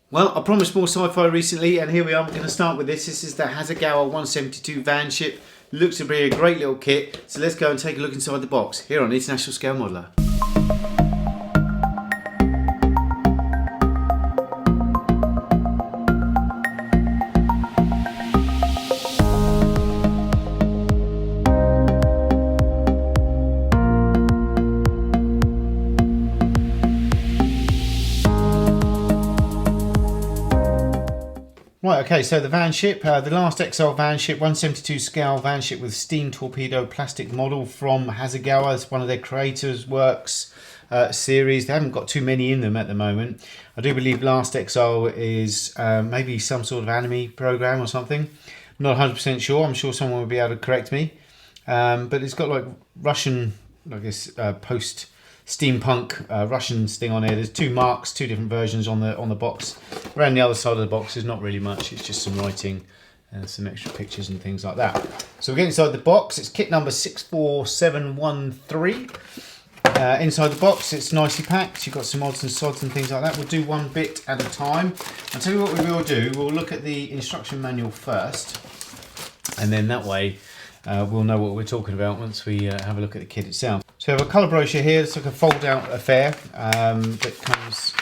Well, I promised more sci-fi recently, and here we are. I'm going to start with this. This is the Hasegawa 172 Vanship. Looks to be a great little kit. So let's go and take a look inside the box here on International Scale Modeler. Right, okay, so the Vanship, the LastExile Vanship, 172 scale Vanship with Steam Torpedo plastic model from Hasegawa. It's one of their creators' works series. They haven't got too many in them at the moment. I do believe LastExile is maybe some sort of anime program or something. I'm not 100% sure. I'm sure someone will be able to correct me. But it's got like Russian, I guess, post steampunk Russian thing on here. There's two marks, two different versions on the box. Around the other side of the box there's not really much, it's just some writing and some extra pictures and things like that. So we're getting inside the box. It's kit number 64713. Inside the box it's nicely packed. You've got some odds and sods and things like that. We'll do one bit at a time. I'll tell you what we will do. We'll look at the instruction manual first, and then that way we'll know what we're talking about once we have a look at the kit itself. So we have a colour brochure here. It's like a fold out affair that comes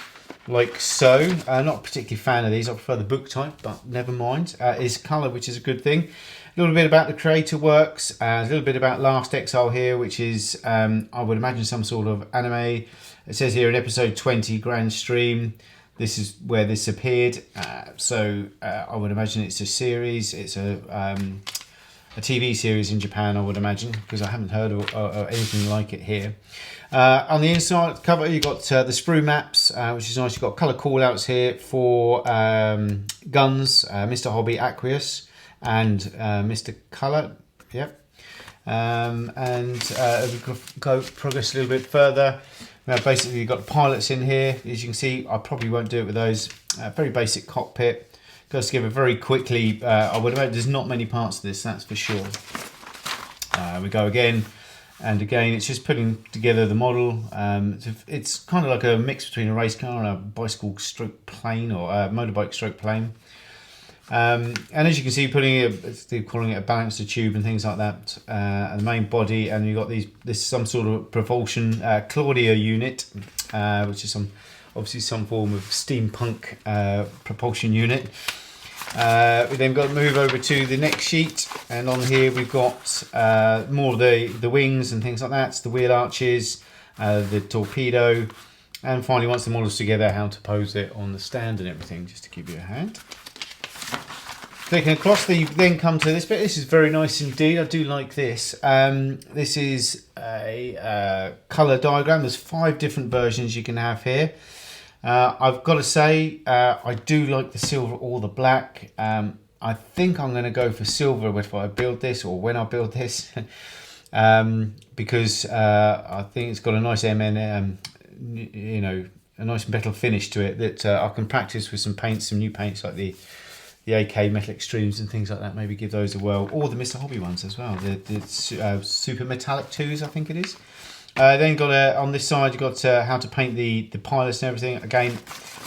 like so. Not a particularly fan of these. I prefer the book type, but never mind. It's colour, which is a good thing. A little bit about the creator works. A little bit about LastExile here, which is, I would imagine, some sort of anime. It says here in episode 20, Grand Stream. This is where this appeared. So I would imagine it's a series. It's a TV series in Japan, I would imagine, because I haven't heard of anything like it here. On the inside cover, you've got the sprue maps, which is nice. You've got colour call-outs here for guns, Mr. Hobby, Aqueous, and Mr. Colour. Yep. And we go progress a little bit further. Now, basically, you've got pilots in here. As you can see, I probably won't do it with those. Very basic cockpit. Just give it very quickly. I would imagine there's not many parts to this, that's for sure. We go again and again. It's just putting together the model. It's kind of like a mix between a race car and a bicycle stroke plane, or a motorbike stroke plane. And as you can see, they're calling it a balancer tube and things like that. And the main body, and you've got this some sort of propulsion Claudia unit, which is obviously some form of steampunk propulsion unit. We then got to move over to the next sheet, and on here we've got more of the wings and things like that. It's the wheel arches, the torpedo, and finally, once the model's together, how to pose it on the stand and everything, just to give you a hand. Clicking across, you then come to this bit. This is very nice indeed. I do like this. This is a colour diagram. There's 5 different versions you can have here. I've got to say, I do like the silver or the black. I think I'm going to go for silver if I build this, or when I build this, because I think it's got a nice a nice metal finish to it that I can practice with some new paints like the AK Metal Extremes and things like that. Maybe give those a whirl, or the Mr. Hobby ones as well. The Super Metallic 2s, I think it is. Then got on this side, you've got how to paint the pilots and everything. Again,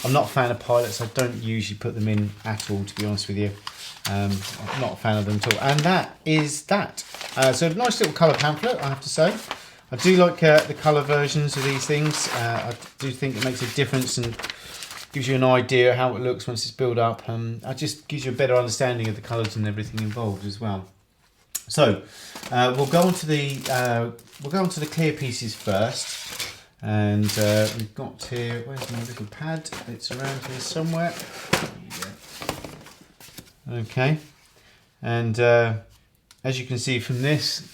I'm not a fan of pilots. I don't usually put them in at all, to be honest with you. I'm not a fan of them at all. And that is that. So a nice little colour pamphlet, I have to say. I do like the colour versions of these things. I do think it makes a difference and gives you an idea how it looks once it's built up. It just gives you a better understanding of the colours and everything involved as well. So we'll go on to the clear pieces first, and we've got here. Where's my little pad? It's around here somewhere. Okay, and as you can see from this,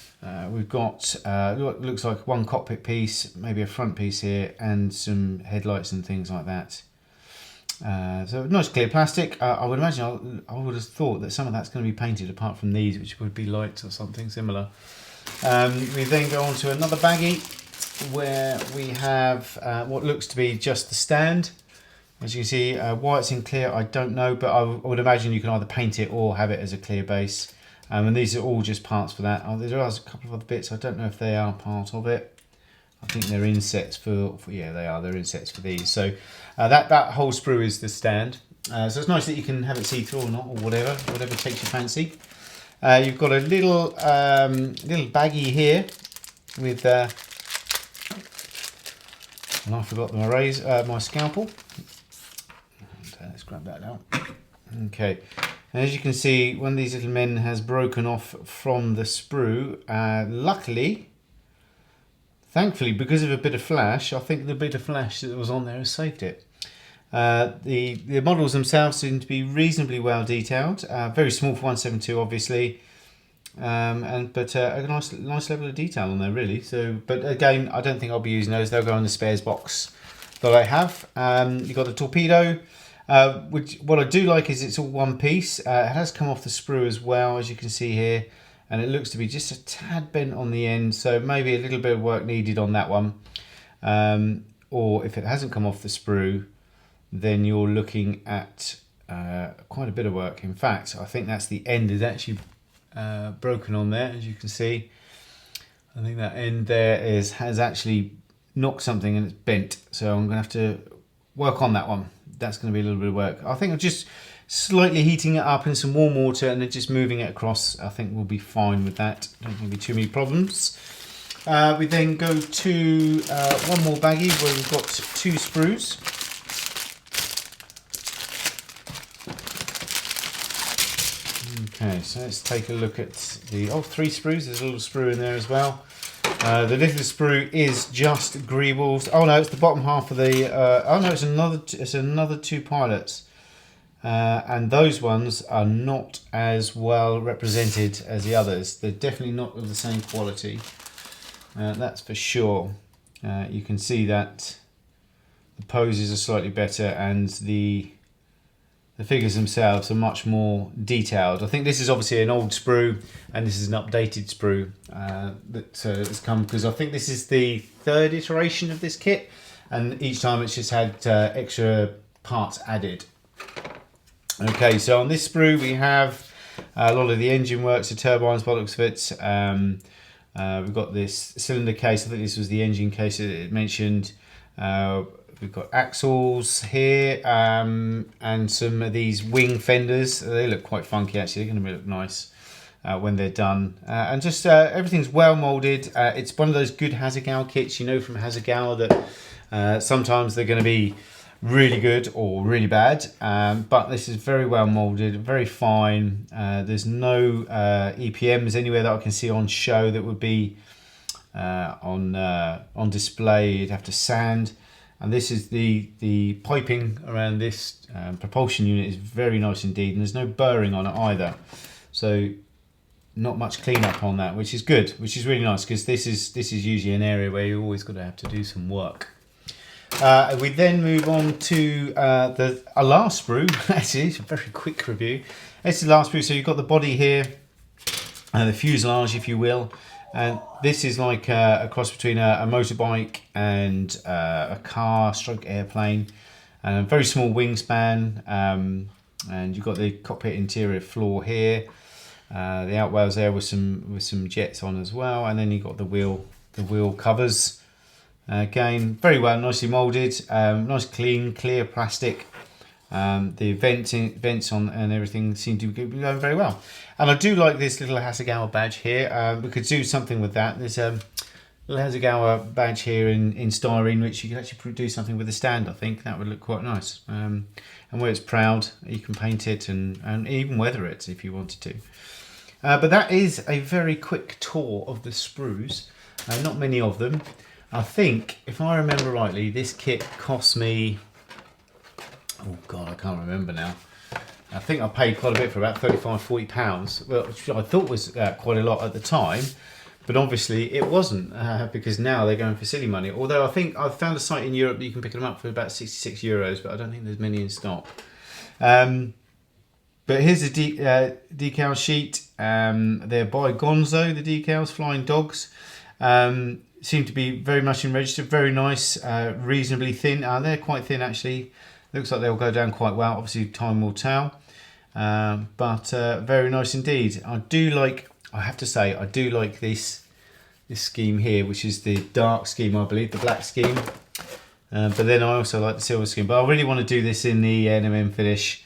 we've got looks like one cockpit piece, maybe a front piece here, and some headlights and things like that. So nice clear plastic. I would imagine, I would have thought that some of that's going to be painted, apart from these, which would be lights or something similar. We then go on to another baggie where we have what looks to be just the stand. As you can see, why it's in clear, I don't know, but I would imagine you can either paint it or have it as a clear base. And these are all just parts for that. There are a couple of other bits. I don't know if they are part of it. I think they're insets for yeah, they are. They're insets for these. So that whole sprue is the stand. So it's nice that you can have it see-through or not, or whatever takes your fancy. You've got a little baggie here with, and I forgot my scalpel. Let's grab that out. Okay, and as you can see, one of these little men has broken off from the sprue. Luckily, thankfully, because of a bit of flash, I think the bit of flash that was on there has saved it. The models themselves seem to be reasonably well detailed. Very small for 172, obviously, but a nice level of detail on there, really. So, but again, I don't think I'll be using those. They'll go in the spares box that I have. You've got the torpedo, which what I do like is it's all one piece. It has come off the sprue as well, as you can see here, and it looks to be just a tad bent on the end. So maybe a little bit of work needed on that one. Or if it hasn't come off the sprue, then you're looking at quite a bit of work. In fact, I think that's the end is actually broken on there, as you can see. I think that end there has actually knocked something and it's bent. So I'm going to have to work on that one. That's going to be a little bit of work. I think I'm just slightly heating it up in some warm water and then just moving it across. I think we'll be fine with that. Don't think there'll be too many problems. We then go to one more baggie where we've got 2 sprues. Okay, so let's take a look at the 3 sprues. There's a little sprue in there as well. The little sprue is just greebles. Oh no, it's the bottom half of the. Oh no, it's another 2 pilots, and those ones are not as well represented as the others. They're definitely not of the same quality. That's for sure. You can see that the poses are slightly better, and the figures themselves are much more detailed. I think this is obviously an old sprue, and this is an updated sprue that's come, because I think this is the 3rd iteration of this kit, and each time it's just had extra parts added. Okay, so on this sprue we have a lot of the engine works, the turbines, by the looks of it. We've got this cylinder case. I think this was the engine case that it mentioned. We've got axles here, and some of these wing fenders. They look quite funky actually. They're going to look nice when they're done. And just everything's well molded. It's one of those good Hasegawa kits, you know, from Hasegawa, that sometimes they're going to be really good or really bad. But this is very well molded, very fine. There's no EPMs anywhere that I can see on show that would be on display. You'd have to sand. And this is the piping around this propulsion unit is very nice indeed, and there's no burring on it either. So not much cleanup on that, which is good, which is really nice, because this is usually an area where you always got to have to do some work. We then move on to a last sprue. Actually, it's a very quick review. This is the last sprue. So you've got the body here, the fuselage, if you will. And this is like a cross between a motorbike and a car stroke airplane, and a very small wingspan. And you've got the cockpit interior floor here, the outwells there with some jets on as well, and then you've got the wheel covers. Again, very well, nicely moulded, nice clean, clear plastic. The vents on and everything seem to be going very well. And I do like this little Hasegawa badge here. We could do something with that. There's a little Hasegawa badge here in styrene, which you could actually do something with a stand. I think that would look quite nice. And where it's proud, you can paint it and even weather it if you wanted to. But that is a very quick tour of the sprues. Not many of them. I think, if I remember rightly, this kit cost me, oh God, I can't remember now. I think I paid quite a bit for about £35–40, which I thought was quite a lot at the time, but obviously it wasn't, because now they're going for silly money. Although I think I've found a site in Europe that you can pick them up for about €66, but I don't think there's many in stock. But here's a decal sheet. They're by Gonzo, the decals, Flying Dogs. Seem to be very much in register, very nice, reasonably thin. They're quite thin actually. Looks like they'll go down quite well. Obviously time will tell, but very nice indeed. I have to say, I do like this scheme here, which is the dark scheme, I believe, the black scheme. But then I also like the silver skin. But I really want to do this in the NMM finish.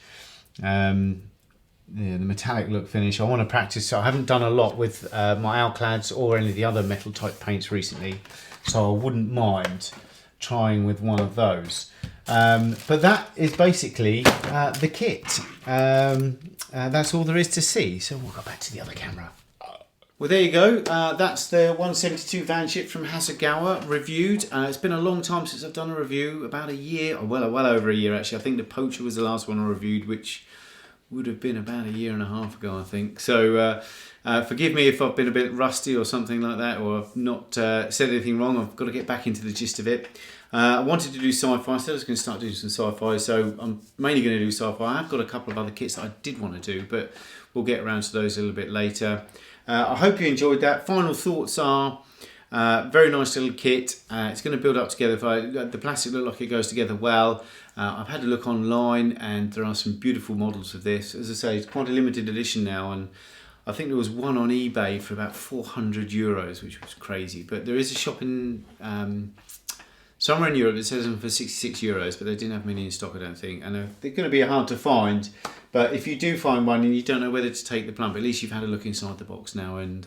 The metallic look finish. I want to practice. So I haven't done a lot with my Alclads or any of the other metal type paints recently, so I wouldn't mind trying with one of those. But that is basically the kit. That's all there is to see. So we'll go back to the other camera. Well, there you go. That's the 172 Vanship from Hasegawa reviewed. It's been a long time since I've done a review, about a year, or well over a year actually. I think the Poacher was the last one I reviewed, which would have been about a year and a half ago, I think. So forgive me if I've been a bit rusty or something like that, or I've not said anything wrong. I've got to get back into the gist of it. I wanted to do sci-fi, so I was going to start doing some sci-fi, so I'm mainly going to do sci-fi. I've got a couple of other kits that I did want to do, but we'll get around to those a little bit later. I hope you enjoyed that. Final thoughts are, very nice little kit. It's going to build up together. The plastic looks like it goes together well. I've had a look online and there are some beautiful models of this. As I say, it's quite a limited edition now, and I think there was one on eBay for about 400 euros, which was crazy. But there is a shop in somewhere in Europe that sells them for 66 euros, but they didn't have many in stock, I don't think. And they're going to be hard to find. But if you do find one and you don't know whether to take the plump, at least you've had a look inside the box now, and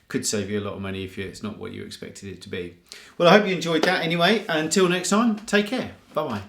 could save you a lot of money if it's not what you expected it to be. Well, I hope you enjoyed that anyway. Until next time, take care. Bye-bye.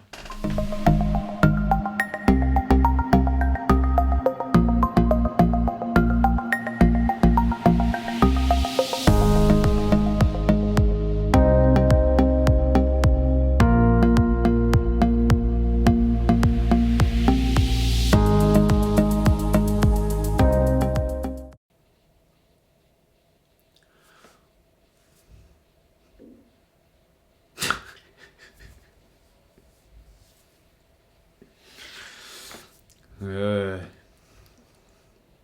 Yeah.